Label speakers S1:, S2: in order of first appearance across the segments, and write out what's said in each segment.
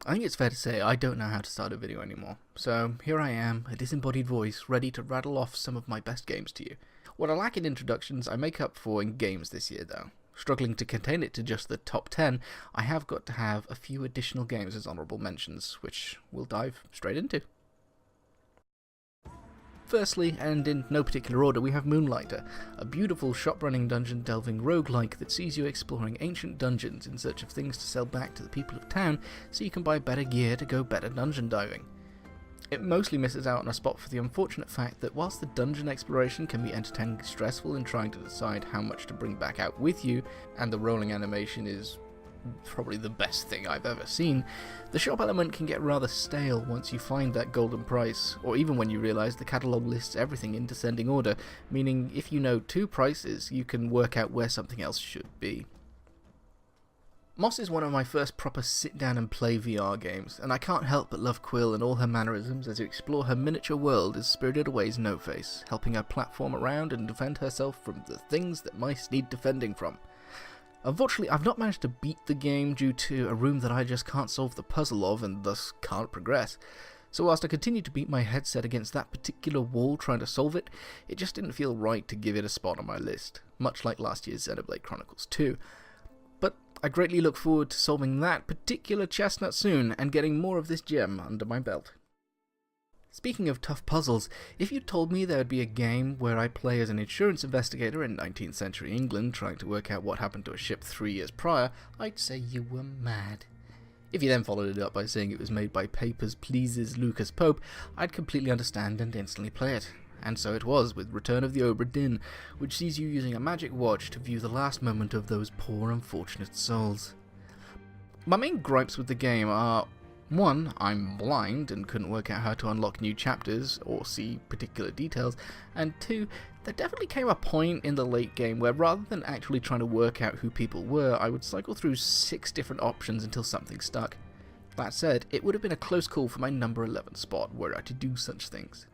S1: I think it's fair to say I don't know how to start a video anymore, so here I am, a disembodied voice, ready to rattle off some of my best games to you. What I lack in introductions, I make up for in games this year though. Struggling to contain it to just the top 10, I have got to have a few additional games as honourable mentions, which we'll dive straight into. Firstly, and in no particular order, we have Moonlighter, a beautiful shop-running dungeon-delving roguelike that sees you exploring ancient dungeons in search of things to sell back to the people of town so you can buy better gear to go better dungeon diving. It mostly misses out on a spot for the unfortunate fact that whilst the dungeon exploration can be entertainingly stressful in trying to decide how much to bring back out with you, and the rolling animation is probably the best thing I've ever seen, the shop element can get rather stale once you find that golden price, or even when you realise the catalogue lists everything in descending order, meaning if you know two prices, you can work out where something else should be. Moss is one of my first proper sit down and play VR games, and I can't help but love Quill and all her mannerisms as you explore her miniature world as Spirited Away's No-Face, helping her platform around and defend herself from the things that mice need defending from. Unfortunately, I've not managed to beat the game due to a room that I just can't solve the puzzle of and thus can't progress. So whilst I continue to beat my headset against that particular wall trying to solve it, it just didn't feel right to give it a spot on my list, much like last year's Xenoblade Chronicles 2. But I greatly look forward to solving that particular chestnut soon and getting more of this gem under my belt. Speaking of tough puzzles, if you told me there would be a game where I play as an insurance investigator in 19th century England trying to work out what happened to a ship 3 years prior, I'd say you were mad. If you then followed it up by saying it was made by Papers, Pleases, Lucas Pope, I'd completely understand and instantly play it. And so it was with Return of the Obra Dinn, which sees you using a magic watch to view the last moment of those poor unfortunate souls. My main gripes with the game are: 1. I'm blind and couldn't work out how to unlock new chapters or see particular details, and 2. There definitely came a point in the late game where rather than actually trying to work out who people were, I would cycle through 6 different options until something stuck. That said, it would have been a close call for my number 11 spot were I to do such things.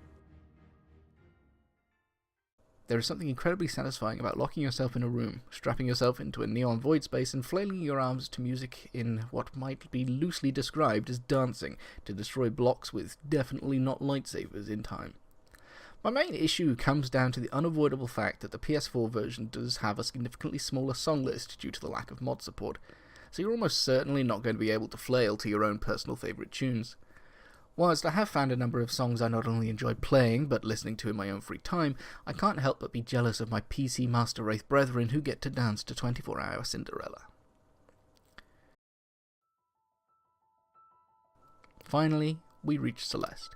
S1: There is something incredibly satisfying about locking yourself in a room, strapping yourself into a neon void space and flailing your arms to music in what might be loosely described as dancing to destroy blocks with definitely not lightsabers in time. My main issue comes down to the unavoidable fact that the PS4 version does have a significantly smaller song list due to the lack of mod support, so you're almost certainly not going to be able to flail to your own personal favourite tunes. Whilst I have found a number of songs I not only enjoy playing, but listening to in my own free time, I can't help but be jealous of my PC Master Race brethren who get to dance to 24-hour Cinderella. Finally, we reach Celeste.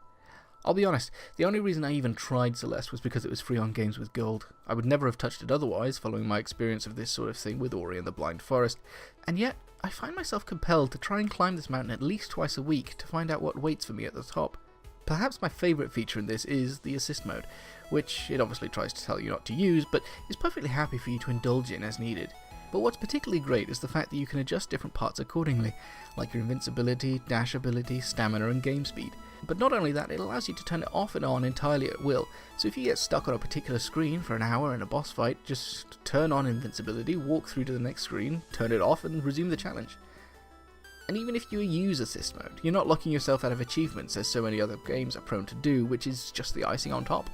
S1: I'll be honest, the only reason I even tried Celeste was because it was free on Games with Gold. I would never have touched it otherwise, following my experience of this sort of thing with Ori and the Blind Forest, and yet I find myself compelled to try and climb this mountain at least twice a week to find out what waits for me at the top. Perhaps my favourite feature in this is the assist mode, which it obviously tries to tell you not to use, but is perfectly happy for you to indulge in as needed. But what's particularly great is the fact that you can adjust different parts accordingly, like your invincibility, dash ability, stamina and game speed. But not only that, it allows you to turn it off and on entirely at will, so if you get stuck on a particular screen for an hour in a boss fight, just turn on invincibility, walk through to the next screen, turn it off and resume the challenge. And even if you use assist mode, you're not locking yourself out of achievements as so many other games are prone to do, which is just the icing on top.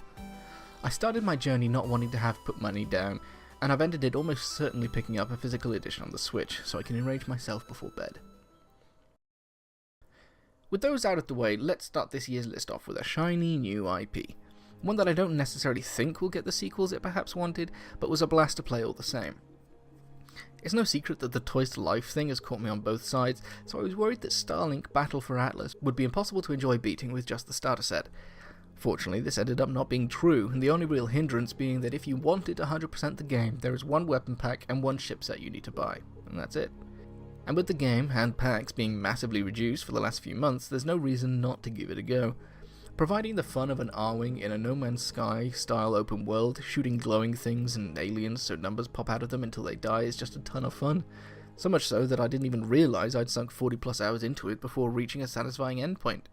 S1: I started my journey not wanting to have put money down, and I've ended it almost certainly picking up a physical edition on the Switch, so I can enrage myself before bed. With those out of the way, let's start this year's list off with a shiny new IP. One that I don't necessarily think will get the sequels it perhaps wanted, but was a blast to play all the same. It's no secret that the Toys to Life thing has caught me on both sides, so I was worried that Starlink Battle for Atlas would be impossible to enjoy beating with just the starter set. Fortunately, this ended up not being true, and the only real hindrance being that if you wanted 100% the game, there is one weapon pack and one ship set you need to buy, and that's it. And with the game and packs being massively reduced for the last few months, there's no reason not to give it a go. Providing the fun of an Arwing in a No Man's Sky style open world, shooting glowing things and aliens so numbers pop out of them until they die is just a ton of fun. So much so that I didn't even realise I'd sunk 40 plus hours into it before reaching a satisfying endpoint.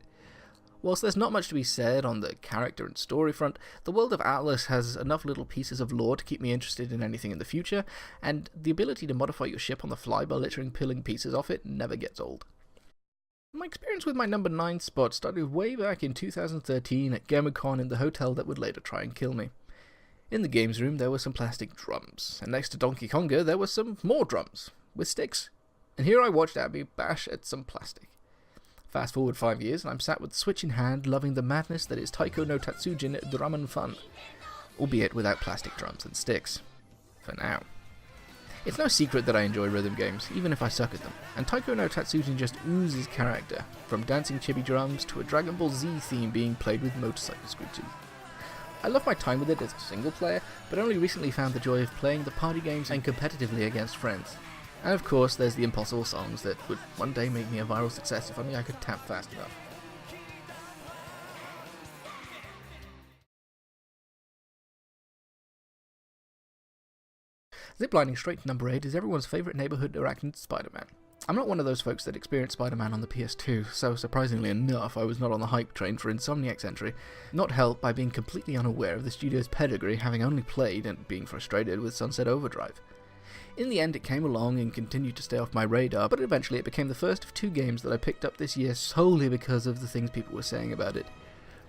S1: Whilst there's not much to be said on the character and story front, the world of Atlas has enough little pieces of lore to keep me interested in anything in the future, and the ability to modify your ship on the fly by literally peeling pieces off it never gets old. My experience with my number 9 spot started way back in 2013 at GamerCon in the hotel that would later try and kill me. In the games room there were some plastic drums, and next to Donkey Konga there were some more drums, with sticks. And here I watched Abby bash at some plastic. Fast forward 5 years and I'm sat with the Switch in hand, loving the madness that is Taiko no Tatsujin Drum and Fun, albeit without plastic drums and sticks. For now. It's no secret that I enjoy rhythm games, even if I suck at them, and Taiko no Tatsujin just oozes character, from dancing chibi drums to a Dragon Ball Z theme being played with motorcycle scooters. I love my time with it as a single player, but only recently found the joy of playing the party games and competitively against friends. And of course there's the impossible songs that would one day make me a viral success if only I could tap fast enough. Ziplining straight to number 8 is everyone's favourite neighbourhood arachnid Spider-Man. I'm not one of those folks that experienced Spider-Man on the PS2, so surprisingly enough I was not on the hype train for Insomniac's entry, not helped by being completely unaware of the studio's pedigree, having only played and being frustrated with Sunset Overdrive. In the end it came along and continued to stay off my radar, but eventually it became the first of 2 games that I picked up this year solely because of the things people were saying about it.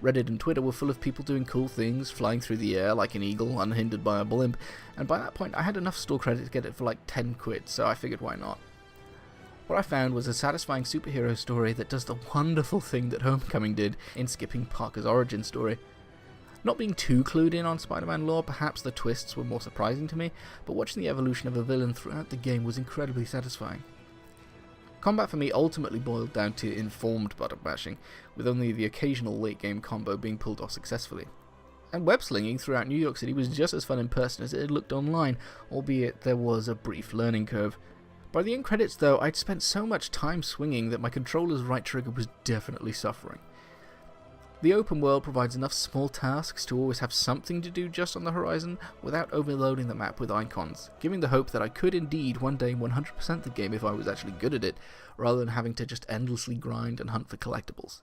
S1: Reddit and Twitter were full of people doing cool things, flying through the air like an eagle unhindered by a blimp, and by that point I had enough store credit to get it for like 10 quid, so I figured why not. What I found was a satisfying superhero story that does the wonderful thing that Homecoming did in skipping Parker's origin story. Not being too clued in on Spider-Man lore, perhaps the twists were more surprising to me, but watching the evolution of a villain throughout the game was incredibly satisfying. Combat for me ultimately boiled down to informed button bashing, with only the occasional late game combo being pulled off successfully. And web slinging throughout New York City was just as fun in person as it had looked online, albeit there was a brief learning curve. By the end credits though, I'd spent so much time swinging that my controller's right trigger was definitely suffering. The open world provides enough small tasks to always have something to do just on the horizon without overloading the map with icons, giving the hope that I could indeed one day 100% the game if I was actually good at it, rather than having to just endlessly grind and hunt for collectibles.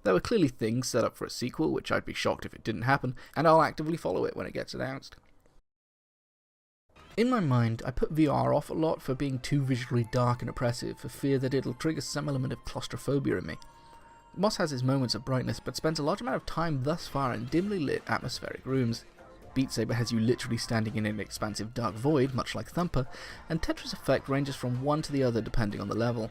S1: There were clearly things set up for a sequel, which I'd be shocked if it didn't happen, and I'll actively follow it when it gets announced. In my mind, I put VR off a lot for being too visually dark and oppressive, for fear that it'll trigger some element of claustrophobia in me. Moss has its moments of brightness, but spends a large amount of time thus far in dimly lit atmospheric rooms. Beat Saber has you literally standing in an expansive dark void, much like Thumper, and Tetris Effect ranges from one to the other depending on the level.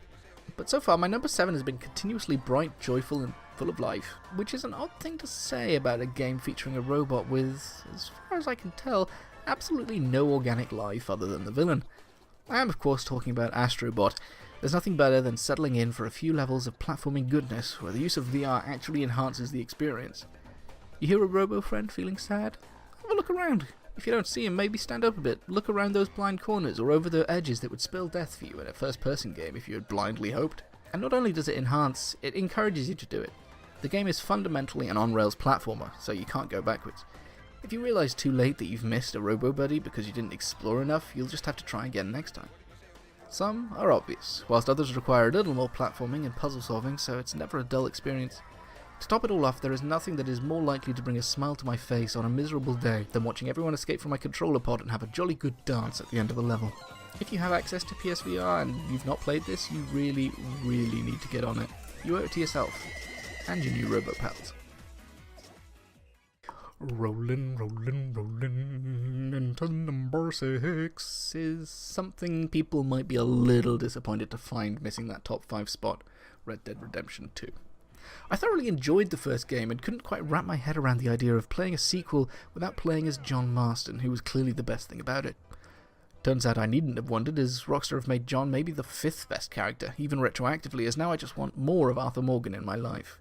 S1: But so far my number 7 has been continuously bright, joyful and full of life, which is an odd thing to say about a game featuring a robot with, as far as I can tell, absolutely no organic life other than the villain. I am of course talking about Astrobot. There's nothing better than settling in for a few levels of platforming goodness where the use of VR actually enhances the experience. You hear a robo-friend feeling sad? Have a look around. If you don't see him, maybe stand up a bit, look around those blind corners or over the edges that would spell death for you in a first-person game if you had blindly hoped. And not only does it enhance, it encourages you to do it. The game is fundamentally an on-rails platformer, so you can't go backwards. If you realise too late that you've missed a robo-buddy because you didn't explore enough, you'll just have to try again next time. Some are obvious, whilst others require a little more platforming and puzzle solving, so it's never a dull experience. To top it all off, there is nothing that is more likely to bring a smile to my face on a miserable day than watching everyone escape from my controller pod and have a jolly good dance at the end of the level. If you have access to PSVR and you've not played this, you really need to get on it. You owe it to yourself, and your new robo-pals. Rollin' into number 6 is something people might be a little disappointed to find missing that top 5 spot, Red Dead Redemption 2. I thoroughly enjoyed the first game and couldn't quite wrap my head around the idea of playing a sequel without playing as John Marston, who was clearly the best thing about it. Turns out I needn't have wondered, as Rockstar have made John maybe the 5th best character, even retroactively, as now I just want more of Arthur Morgan in my life.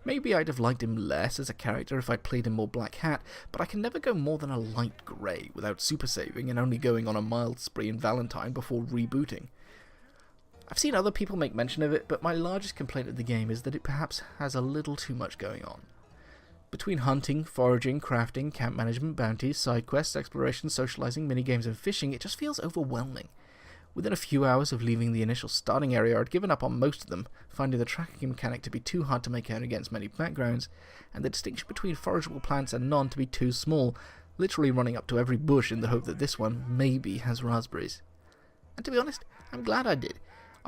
S1: Maybe I'd have liked him less as a character if I'd played him more Black Hat, but I can never go more than a light grey without super saving and only going on a mild spree in Valentine before rebooting. I've seen other people make mention of it, but my largest complaint of the game is that it perhaps has a little too much going on. Between hunting, foraging, crafting, camp management, bounties, side quests, exploration, socializing, minigames and fishing, it just feels overwhelming. Within a few hours of leaving the initial starting area, I'd given up on most of them, finding the tracking mechanic to be too hard to make out against many backgrounds, and the distinction between forageable plants and none to be too small, literally running up to every bush in the hope that this one maybe has raspberries. And to be honest, I'm glad I did.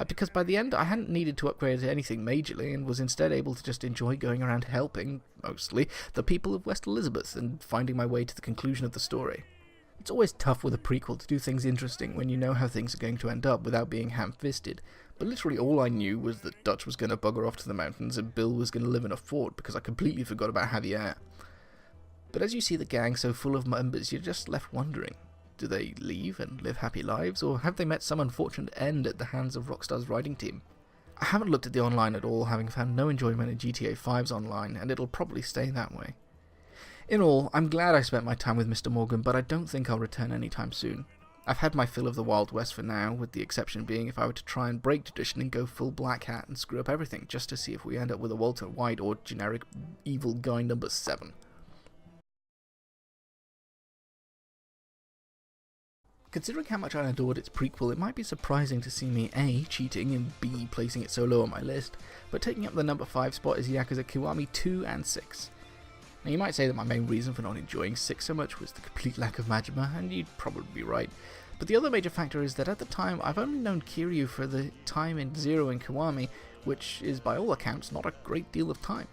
S1: Because by the end I hadn't needed to upgrade anything majorly and was instead able to just enjoy going around helping, mostly, the people of West Elizabeth and finding my way to the conclusion of the story. It's always tough with a prequel to do things interesting when you know how things are going to end up without being ham-fisted, but literally all I knew was that Dutch was going to bugger off to the mountains and Bill was going to live in a fort because I completely forgot about Javier. But as you see the gang so full of members, you're just left wondering. Do they leave and live happy lives, or have they met some unfortunate end at the hands of Rockstar's writing team? I haven't looked at the online at all, having found no enjoyment in GTA 5's online, and it'll probably stay that way. In all, I'm glad I spent my time with Mr. Morgan, but I don't think I'll return anytime soon. I've had my fill of the Wild West for now, with the exception being if I were to try and break tradition and go full black hat and screw up everything, just to see if we end up with a Walter White or generic evil guy number 7. Considering how much I adored its prequel, it might be surprising to see me A, cheating, and B, placing it so low on my list, but taking up the number 5 spot is Yakuza Kiwami 2 and 6. Now you might say that my main reason for not enjoying 6 so much was the complete lack of Majima, and you'd probably be right, but the other major factor is that at the time I've only known Kiryu for the time in Zero and Kiwami, which is by all accounts not a great deal of time.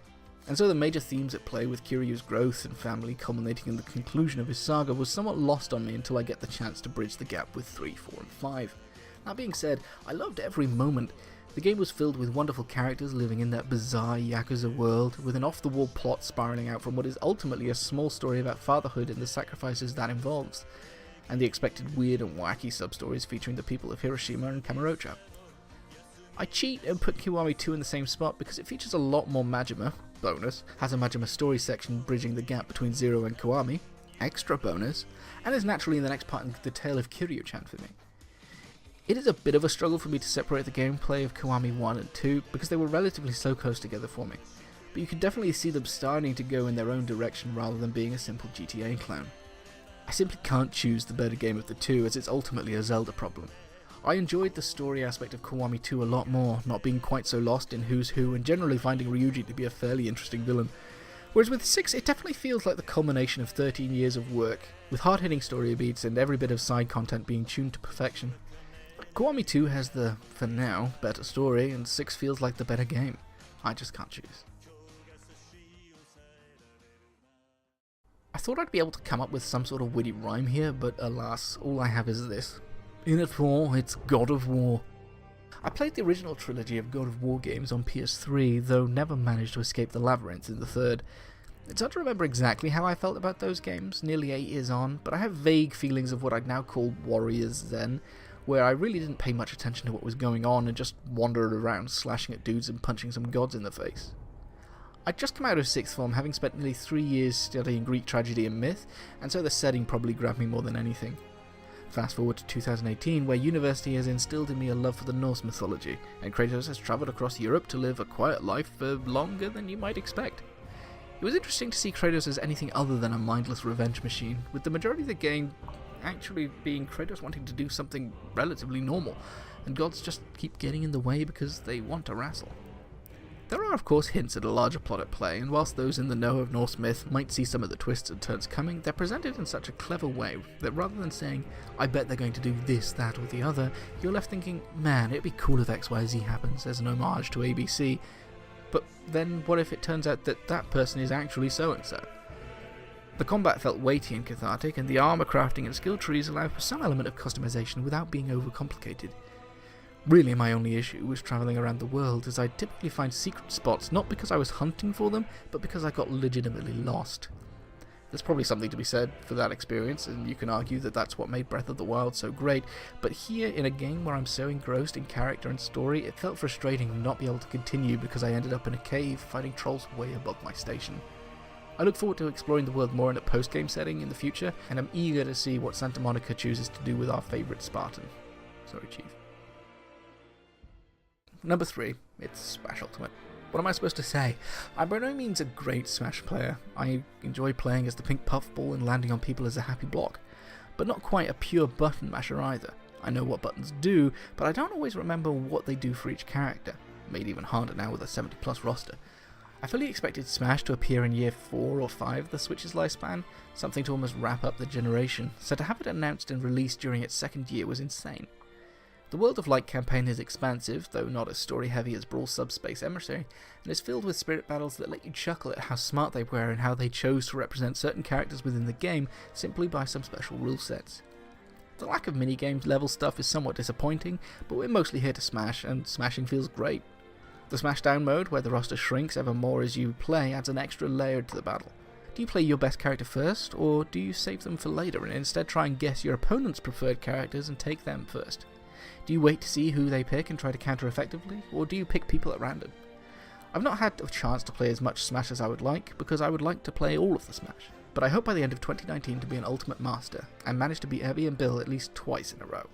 S1: And so the major themes at play with Kiryu's growth and family culminating in the conclusion of his saga was somewhat lost on me until I get the chance to bridge the gap with 3, 4 and 5. That being said, I loved every moment. The game was filled with wonderful characters living in that bizarre Yakuza world, with an off-the-wall plot spiralling out from what is ultimately a small story about fatherhood and the sacrifices that involves, and the expected weird and wacky sub-stories featuring the people of Hiroshima and Kamurocho. I cheat and put Kiwami 2 in the same spot because it features a lot more Majima, bonus, has a Majima story section bridging the gap between Zero and Kiwami, extra bonus, and is naturally in the next part in the tale of Kiryu-chan for me. It is a bit of a struggle for me to separate the gameplay of Kiwami 1 and 2 because they were relatively so close together for me, but you can definitely see them starting to go in their own direction rather than being a simple GTA clone. I simply can't choose the better game of the two as it's ultimately a Zelda problem. I enjoyed the story aspect of Kiwami 2 a lot more, not being quite so lost in who's who and generally finding Ryuji to be a fairly interesting villain. Whereas with 6 it definitely feels like the culmination of 13 years of work, with hard-hitting story beats and every bit of side content being tuned to perfection. Kiwami 2 has the, for now, better story and 6 feels like the better game. I just can't choose. I thought I'd be able to come up with some sort of witty rhyme here, but alas, all I have is this. In it for, it's God of War. I played the original trilogy of God of War games on PS3, though never managed to escape the labyrinth in the third. It's hard to remember exactly how I felt about those games, nearly 8 years on, but I have vague feelings of what I'd now call Warriors then, where I really didn't pay much attention to what was going on and just wandered around slashing at dudes and punching some gods in the face. I'd just come out of 6th form having spent nearly 3 years studying Greek tragedy and myth, and so the setting probably grabbed me more than anything. Fast forward to 2018, where university has instilled in me a love for the Norse mythology, and Kratos has travelled across Europe to live a quiet life for longer than you might expect. It was interesting to see Kratos as anything other than a mindless revenge machine, with the majority of the game actually being Kratos wanting to do something relatively normal, and gods just keep getting in the way because they want to wrestle. There are of course hints at a larger plot at play, and whilst those in the know of Norse myth might see some of the twists and turns coming, they're presented in such a clever way that rather than saying, I bet they're going to do this, that or the other, you're left thinking, man, it'd be cool if XYZ happens as an homage to ABC, but then what if it turns out that that person is actually so-and-so? The combat felt weighty and cathartic, and the armor crafting and skill trees allow for some element of customization without being overcomplicated. Really my only issue was travelling around the world, as I typically find secret spots not because I was hunting for them, but because I got legitimately lost. There's probably something to be said for that experience, and you can argue that that's what made Breath of the Wild so great, but here in a game where I'm so engrossed in character and story, it felt frustrating to not be able to continue because I ended up in a cave fighting trolls way above my station. I look forward to exploring the world more in a post-game setting in the future, and I'm eager to see what Santa Monica chooses to do with our favourite Spartan. Sorry, Chief. Number 3, it's Smash Ultimate. What am I supposed to say? I'm by no means a great Smash player. I enjoy playing as the pink puffball and landing on people as a happy block, but not quite a pure button masher either. I know what buttons do, but I don't always remember what they do for each character, made even harder now with a 70 plus roster. I fully expected Smash to appear in year 4 or 5 of the Switch's lifespan, something to almost wrap up the generation, so to have it announced and released during its second year was insane. The World of Light campaign is expansive, though not as story-heavy as Brawl Subspace Emissary, and is filled with spirit battles that let you chuckle at how smart they were and how they chose to represent certain characters within the game simply by some special rule sets. The lack of minigames level stuff is somewhat disappointing, but we're mostly here to smash, and smashing feels great. The Smashdown mode, where the roster shrinks ever more as you play, adds an extra layer to the battle. Do you play your best character first, or do you save them for later and instead try and guess your opponent's preferred characters and take them first? Do you wait to see who they pick and try to counter effectively, or do you pick people at random? I've not had a chance to play as much Smash as I would like, because I would like to play all of the Smash, but I hope by the end of 2019 to be an ultimate master, and manage to beat Evie and Bill at least twice in a row.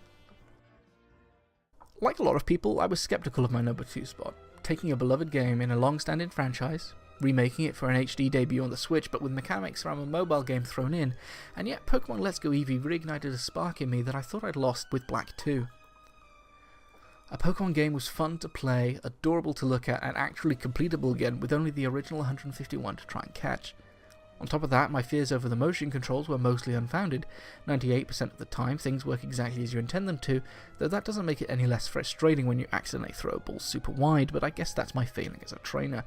S1: Like a lot of people, I was skeptical of my number 2 spot, taking a beloved game in a long-standing franchise, remaking it for an HD debut on the Switch but with mechanics from a mobile game thrown in, and yet Pokemon Let's Go Eevee reignited a spark in me that I thought I'd lost with Black 2. A Pokemon game was fun to play, adorable to look at, and actually completable again with only the original 151 to try and catch. On top of that, my fears over the motion controls were mostly unfounded. 98% of the time, things work exactly as you intend them to, though that doesn't make it any less frustrating when you accidentally throw a ball super wide, but I guess that's my feeling as a trainer.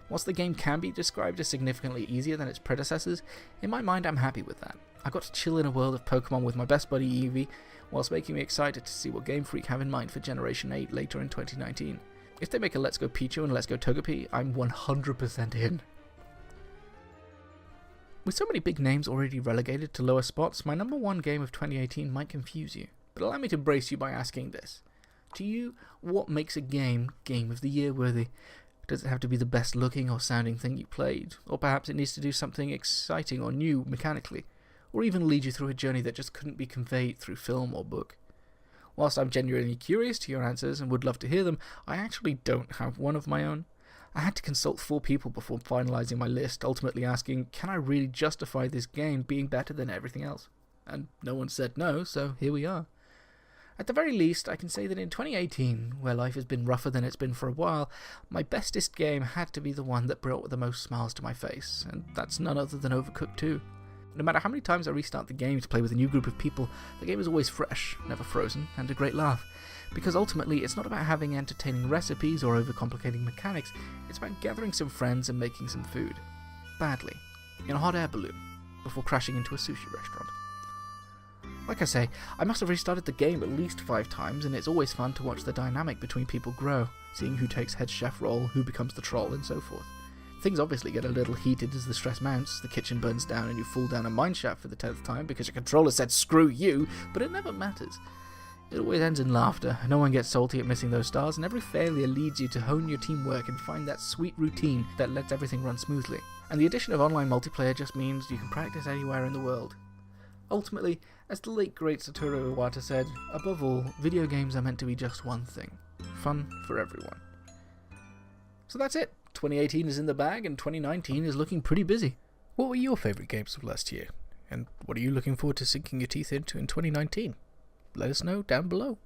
S1: Whilst the game can be described as significantly easier than its predecessors, in my mind I'm happy with that. I got to chill in a world of Pokemon with my best buddy Eevee, whilst making me excited to see what Game Freak have in mind for Generation 8 later in 2019. If they make a Let's Go Pichu and Let's Go Togepi, I'm 100% in. With so many big names already relegated to lower spots, my number 1 game of 2018 might confuse you, but allow me to brace you by asking this. To you, what makes a game Game of the Year worthy? Does it have to be the best looking or sounding thing you played? Or perhaps it needs to do something exciting or new mechanically? Or even lead you through a journey that just couldn't be conveyed through film or book? Whilst I'm genuinely curious to your answers and would love to hear them, I actually don't have one of my own. I had to consult 4 people before finalising my list, ultimately asking, can I really justify this game being better than everything else? And no one said no, so here we are. At the very least, I can say that in 2018, where life has been rougher than it's been for a while, my bestest game had to be the one that brought the most smiles to my face, and that's none other than Overcooked 2. No matter how many times I restart the game to play with a new group of people, the game is always fresh, never frozen, and a great laugh. Because ultimately, it's not about having entertaining recipes or overcomplicating mechanics, it's about gathering some friends and making some food. Badly. In a hot air balloon. Before crashing into a sushi restaurant. Like I say, I must have restarted the game at least 5 times, and it's always fun to watch the dynamic between people grow, seeing who takes head chef role, who becomes the troll, and so forth. Things obviously get a little heated as the stress mounts, the kitchen burns down and you fall down a mineshaft for the 10th time because your controller said screw you, but it never matters. It always ends in laughter, no one gets salty at missing those stars, and every failure leads you to hone your teamwork and find that sweet routine that lets everything run smoothly. And the addition of online multiplayer just means you can practice anywhere in the world. Ultimately, as the late great Satoru Iwata said, above all, video games are meant to be just one thing. Fun for everyone. So that's it. 2018 is in the bag and 2019 is looking pretty busy. What were your favourite games of last year? And what are you looking forward to sinking your teeth into in 2019? Let us know down below.